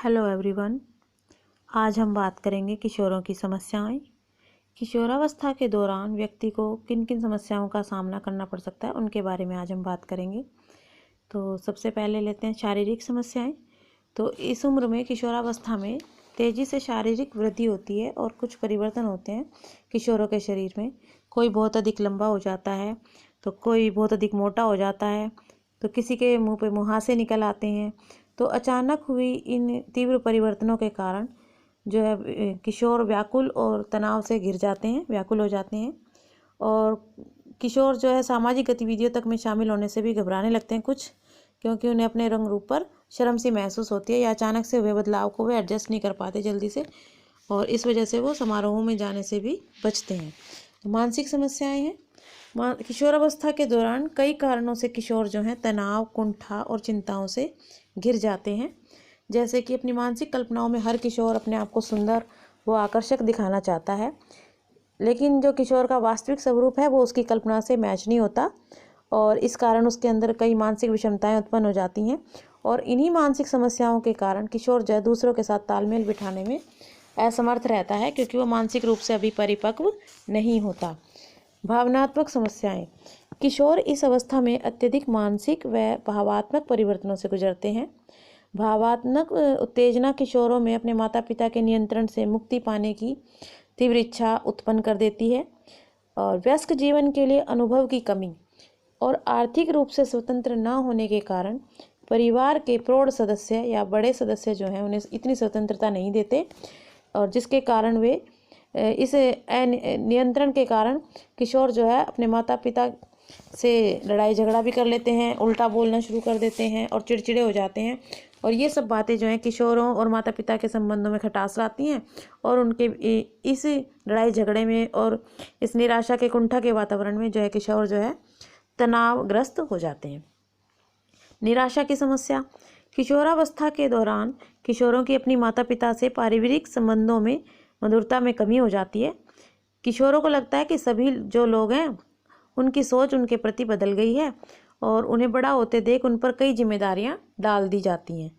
Hello everyone. आज हम बात करेंगे किशोरों की समस्याएं। किशोरावस्था के दौरान व्यक्ति को किन किन समस्याओं का सामना करना पड़ सकता है उनके बारे में आज हम बात करेंगे। तो सबसे पहले लेते हैं शारीरिक समस्याएं। तो इस उम्र में किशोरावस्था में तेज़ी से शारीरिक वृद्धि होती है और कुछ परिवर्तन होते हैं किशोरों के शरीर में। कोई बहुत अधिक लंबा हो जाता है, तो कोई बहुत अधिक मोटा हो जाता है, तो किसी के मुंह पे मुहासे निकल आते हैं। तो अचानक हुई इन तीव्र परिवर्तनों के कारण जो है किशोर व्याकुल और तनाव से घिर जाते हैं, व्याकुल हो जाते हैं। और किशोर जो है सामाजिक गतिविधियों तक में शामिल होने से भी घबराने लगते हैं कुछ, क्योंकि उन्हें अपने रंग रूप पर शर्म सी महसूस होती है या अचानक से हुए बदलाव को वे एडजस्ट नहीं कर पाते जल्दी से, और इस वजह से वो समारोहों में जाने से भी बचते हैं। तो मानसिक समस्याएं हैं। किशोरावस्था के दौरान कई कारणों से किशोर जो हैं तनाव, कुंठा और चिंताओं से घिर जाते हैं। जैसे कि अपनी मानसिक कल्पनाओं में हर किशोर अपने आप को सुंदर व आकर्षक दिखाना चाहता है, लेकिन जो किशोर का वास्तविक स्वरूप है वो उसकी कल्पना से मैच नहीं होता, और इस कारण उसके अंदर कई मानसिक विषमताएं उत्पन्न हो जाती हैं। और इन्हीं मानसिक समस्याओं के कारण किशोर जो है दूसरों के साथ तालमेल बिठाने में असमर्थ रहता है, क्योंकि वो मानसिक रूप से अभी परिपक्व नहीं होता। भावनात्मक समस्याएं। किशोर इस अवस्था में अत्यधिक मानसिक व भावात्मक परिवर्तनों से गुजरते हैं। भावात्मक उत्तेजना किशोरों में अपने माता पिता के नियंत्रण से मुक्ति पाने की तीव्र इच्छा उत्पन्न कर देती है। और व्यस्क जीवन के लिए अनुभव की कमी और आर्थिक रूप से स्वतंत्र न होने के कारण परिवार के प्रौढ़ सदस्य या बड़े सदस्य जो हैं उन्हें इतनी स्वतंत्रता नहीं देते, और जिसके कारण वे इस नियंत्रण के कारण किशोर जो है अपने माता पिता से लड़ाई झगड़ा भी कर लेते हैं, उल्टा बोलना शुरू कर देते हैं और चिड़चिड़े हो जाते हैं। और ये सब बातें जो हैं किशोरों और माता पिता के संबंधों में खटास लाती हैं, और उनके इस लड़ाई झगड़े में और इस निराशा के कुंठा के वातावरण में जो है किशोर जो है तनावग्रस्त हो जाते हैं। निराशा की समस्या। किशोरावस्था के दौरान किशोरों की अपनी माता पिता से पारिवारिक संबंधों में मधुरता में कमी हो जाती है। किशोरों को लगता है कि सभी जो लोग हैं उनकी सोच उनके प्रति बदल गई है, और उन्हें बड़ा होते देख उन पर कई जिम्मेदारियां डाल दी जाती हैं,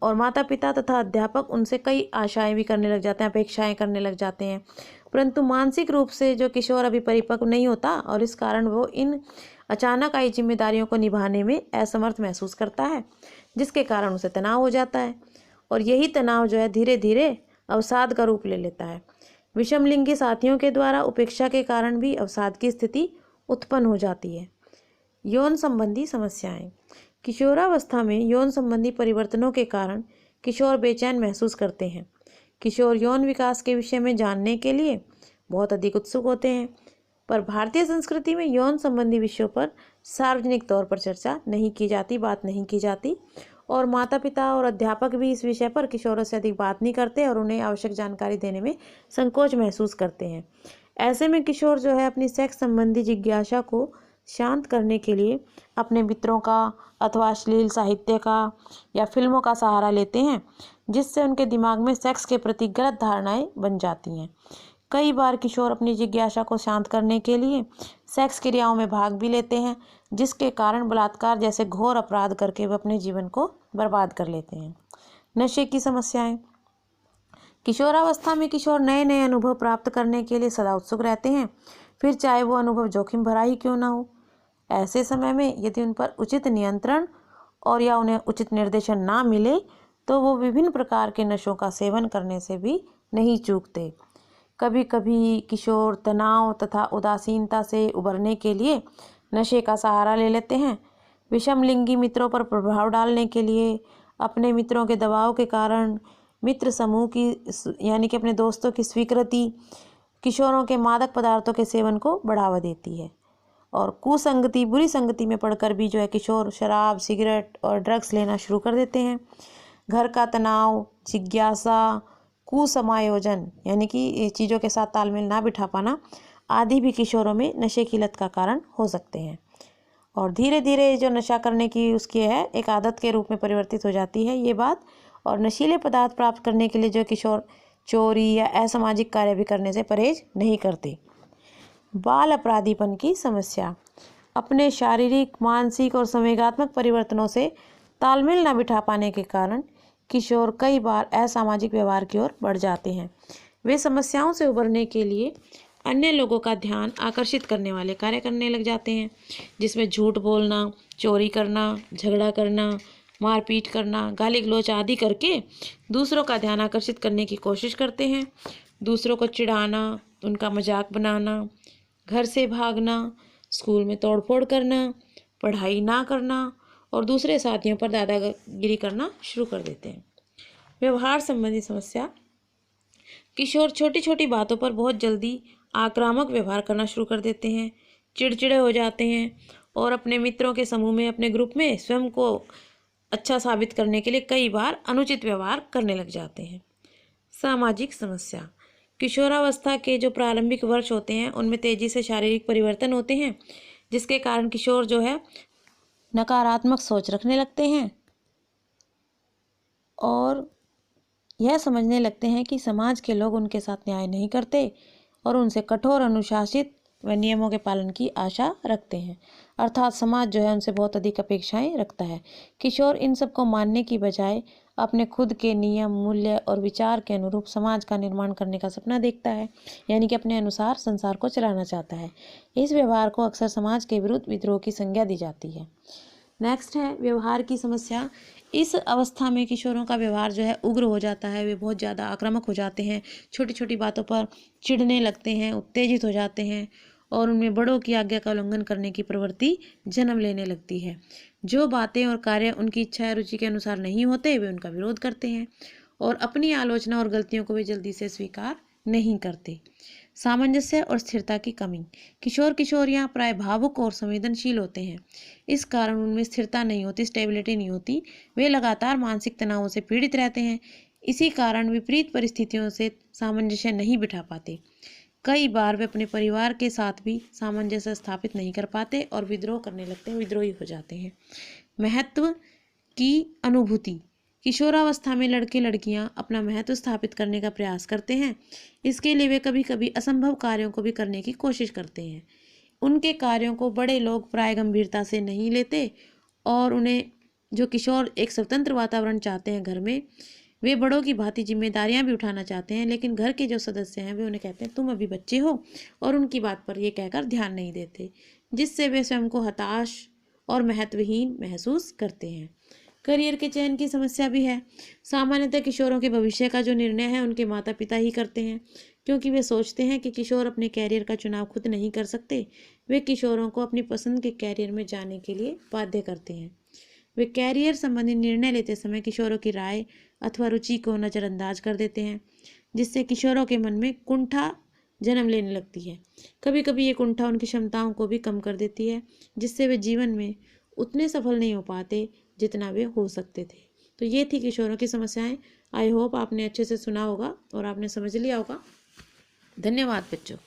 और माता पिता तथा अध्यापक उनसे कई आशाएं भी करने लग जाते हैं, अपेक्षाएं करने लग जाते हैं। परंतु मानसिक रूप से जो किशोर अभी परिपक्व नहीं होता, और इस कारण वो इन अचानक आई जिम्मेदारियों को निभाने में असमर्थ महसूस करता है, जिसके कारण उसे तनाव हो जाता है। और यही तनाव जो है धीरे धीरे अवसाद का रूप ले लेता है। विषमलिंगी साथियों के द्वारा उपेक्षा के कारण भी अवसाद की स्थिति उत्पन्न हो जाती है। यौन संबंधी समस्याएं। किशोरावस्था में यौन संबंधी परिवर्तनों के कारण किशोर बेचैन महसूस करते हैं। किशोर यौन विकास के विषय में जानने के लिए बहुत अधिक उत्सुक होते हैं, पर भारतीय संस्कृति में यौन संबंधी विषयों पर सार्वजनिक तौर पर चर्चा नहीं की जाती, बात नहीं की जाती, और माता पिता और अध्यापक भी इस विषय पर किशोरों से अधिक बात नहीं करते और उन्हें आवश्यक जानकारी देने में संकोच महसूस करते हैं। ऐसे में किशोर जो है अपनी सेक्स संबंधी जिज्ञासा को शांत करने के लिए अपने मित्रों का अथवा अश्लील साहित्य का या फिल्मों का सहारा लेते हैं, जिससे उनके दिमाग में सेक्स के प्रति गलत धारणाएं बन जाती हैं। कई बार किशोर अपनी जिज्ञासा को शांत करने के लिए सेक्स क्रियाओं में भाग भी लेते हैं, जिसके कारण बलात्कार जैसे घोर अपराध करके वे अपने जीवन को बर्बाद कर लेते हैं। नशे की समस्याएं। किशोरावस्था में किशोर नए नए अनुभव प्राप्त करने के लिए सदा उत्सुक रहते हैं, फिर चाहे वो अनुभव जोखिम भरा ही क्यों ना हो। ऐसे समय में यदि उन पर उचित नियंत्रण और या उन्हें उचित निर्देशन ना मिले, तो वो विभिन्न प्रकार के नशों का सेवन करने से भी नहीं चूकते। कभी कभी किशोर तनाव तथा उदासीनता से उबरने के लिए नशे का सहारा ले लेते हैं। विषमलिंगी मित्रों पर प्रभाव डालने के लिए अपने मित्रों के दबाव के कारण मित्र समूह की यानी कि अपने दोस्तों की स्वीकृति किशोरों के मादक पदार्थों के सेवन को बढ़ावा देती है। और कुसंगति, बुरी संगति में पड़कर भी जो है किशोर शराब, सिगरेट और ड्रग्स लेना शुरू कर देते हैं। घर का तनाव, जिज्ञासा, कुसमायोजन यानी कि चीज़ों के साथ तालमेल ना बिठा पाना आदि भी किशोरों में नशे की लत का कारण हो सकते हैं। और धीरे धीरे जो नशा करने की उसकी है एक आदत के रूप में परिवर्तित हो जाती है ये बात। और नशीले पदार्थ प्राप्त करने के लिए जो किशोर चोरी या असामाजिक कार्य भी करने से परहेज नहीं करते। बाल अपराधीपन की समस्या। अपने शारीरिक, मानसिक और संवेगात्मक परिवर्तनों से तालमेल न बिठा पाने के कारण किशोर कई बार असामाजिक व्यवहार की ओर बढ़ जाते हैं। वे समस्याओं से उबरने के लिए अन्य लोगों का ध्यान आकर्षित करने वाले कार्य करने लग जाते हैं, जिसमें झूठ बोलना, चोरी करना, झगड़ा करना, मारपीट करना, गाली गलौज आदि करके दूसरों का ध्यान आकर्षित करने की कोशिश करते हैं। दूसरों को चिढ़ाना, उनका मजाक बनाना, घर से भागना, स्कूल में तोड़फोड़ करना, पढ़ाई ना करना और दूसरे साथियों पर दादागिरी करना शुरू कर देते हैं। व्यवहार संबंधी समस्या। किशोर छोटी छोटी बातों पर बहुत जल्दी आक्रामक व्यवहार करना शुरू कर देते हैं, चिड़चिड़े हो जाते हैं और अपने मित्रों के समूह में, अपने ग्रुप में स्वयं को अच्छा साबित करने के लिए कई बार अनुचित व्यवहार करने लग जाते हैं। सामाजिक समस्या। किशोरावस्था के जो प्रारंभिक वर्ष होते हैं उनमें तेजी से शारीरिक परिवर्तन होते हैं, जिसके कारण किशोर जो है नकारात्मक सोच रखने लगते हैं और यह समझने लगते हैं कि समाज के लोग उनके साथ न्याय नहीं करते और उनसे कठोर, अनुशासित व नियमों के पालन की आशा रखते हैं, अर्थात समाज जो है उनसे बहुत अधिक अपेक्षाएं रखता है। किशोर इन सब को मानने की बजाय अपने खुद के नियम, मूल्य और विचार के अनुरूप समाज का निर्माण करने का सपना देखता है, यानी कि अपने अनुसार संसार को चलाना चाहता है। इस व्यवहार को अक्सर समाज के विरुद्ध विद्रोह की संज्ञा दी जाती है। नेक्स्ट है व्यवहार की समस्या। इस अवस्था में किशोरों का व्यवहार जो है उग्र हो जाता है, वे बहुत ज़्यादा आक्रामक हो जाते हैं, छोटी छोटी बातों पर चिढ़ने लगते हैं, उत्तेजित हो जाते हैं और उनमें बड़ों की आज्ञा का उल्लंघन करने की प्रवृत्ति जन्म लेने लगती है। जो बातें और कार्य उनकी इच्छा या रुचि के अनुसार नहीं होते, वे उनका विरोध करते हैं और अपनी आलोचना और गलतियों को वे जल्दी से स्वीकार नहीं करते। सामंजस्य और स्थिरता की कमी। किशोर किशोरियां प्राय भावुक और संवेदनशील होते हैं, इस कारण उनमें स्थिरता नहीं होती, स्टेबिलिटी नहीं होती। वे लगातार मानसिक तनावों से पीड़ित रहते हैं, इसी कारण विपरीत परिस्थितियों से सामंजस्य नहीं बिठा पाते। कई बार वे अपने परिवार के साथ भी सामंजस्य स्थापित नहीं कर पाते और विद्रोह करने लगते हैं, विद्रोही हो जाते हैं। महत्व की अनुभूति। किशोरावस्था में लड़के लड़कियां अपना महत्व स्थापित करने का प्रयास करते हैं, इसके लिए वे कभी कभी असंभव कार्यों को भी करने की कोशिश करते हैं। उनके कार्यों को बड़े लोग प्राय गंभीरता से नहीं लेते और उन्हें जो किशोर एक स्वतंत्र वातावरण चाहते हैं घर में, वे बड़ों की भांति जिम्मेदारियां भी उठाना चाहते हैं, लेकिन घर के जो सदस्य हैं वे उन्हें कहते हैं तुम अभी बच्चे हो और उनकी बात पर ये कहकर ध्यान नहीं देते, जिससे वे स्वयं को हताश और महत्वहीन महसूस करते हैं। करियर के चयन की समस्या भी है। सामान्यतः किशोरों के भविष्य का जो निर्णय है उनके माता पिता ही करते हैं, क्योंकि वे सोचते हैं कि किशोर अपने कैरियर का चुनाव खुद नहीं कर सकते। वे किशोरों को अपनी पसंद के कैरियर में जाने के लिए बाध्य करते हैं। वे कैरियर संबंधी निर्णय लेते समय किशोरों की राय अथवा रुचि को नज़रअंदाज कर देते हैं, जिससे किशोरों के मन में कुंठा जन्म लेने लगती है। कभी कभी ये कुंठा उनकी क्षमताओं को भी कम कर देती है, जिससे वे जीवन में उतने सफल नहीं हो पाते जितना वे हो सकते थे। तो ये थी किशोरों की समस्याएं। आई होप आपने अच्छे से सुना होगा और आपने समझ लिया होगा। धन्यवाद बच्चों।